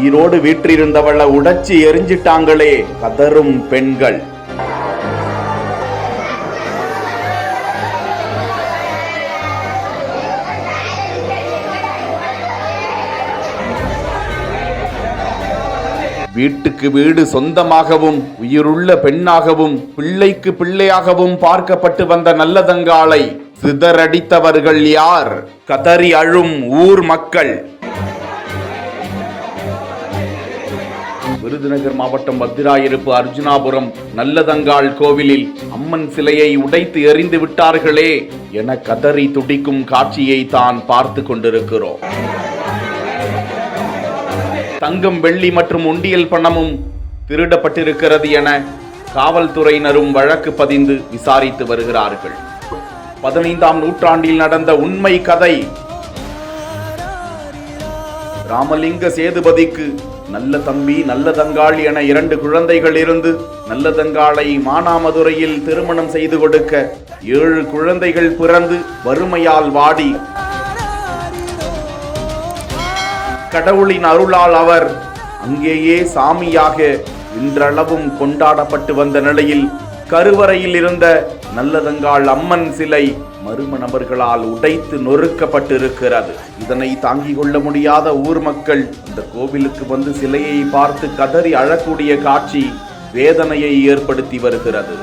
உயிரோடு வீற்றிருந்தவளை உடைச்சி எரிஞ்சிட்டாங்களே, கதரும் பெண்கள். வீட்டுக்கு வீடு சொந்தமாகவும் உயிருள்ள பெண்ணாகவும் பிள்ளைக்கு பிள்ளையாகவும் பார்க்கப்பட்டு வந்த நல்லதங்காளை சிதறடித்தவர்கள் யார்? கதறி அழும் ஊர் மக்கள். விருதுநகர் மாவட்டம் வத்திராயிருப்பு அர்ஜுனாபுரம் நல்லதங்காள் கோவிலில் அம்மன் சிலையை உடைத்து எறிந்து விட்டார்களே என கதறி துடிக்கும் காட்சியை தான் பார்த்து கொண்டிருக்கிறோம். தங்கம், வெள்ளி மற்றும் உண்டியல் பணமும் திருடப்பட்டிருக்கிறது என காவல்துறையினரும் வழக்கு பதிந்து விசாரித்து வருகிறார்கள். 15ஆம் நூற்றாண்டில் நடந்த உண்மை கதை. ராமலிங்க சேதுபதிக்கு நல்ல தம்பி நல்லதங்காள் என 2 குழந்தைகள் இருந்து நல்லதங்காளை மானாமதுரையில் திருமணம் செய்து கொடுக்க 7 குழந்தைகள் பிறந்து வறுமையால் வாடி கடவுளின் அருளால் அவர் அங்கேயே சாமியாக இன்றளவும் கொண்டாடப்பட்டு வந்த நிலையில் கருவறையில் இருந்த நல்லதங்காள் அம்மன் சிலை மர்ம நபர்களால் உடைத்து நொறுக்கப்பட்டிருக்கிறது. இதனை தாங்கிக் கொள்ள முடியாத ஊர் மக்கள் அந்த கோவிலுக்கு வந்து சிலையை பார்த்து கதறி அழக்கூடிய காட்சி வேதனையை ஏற்படுத்தி வருகிறது.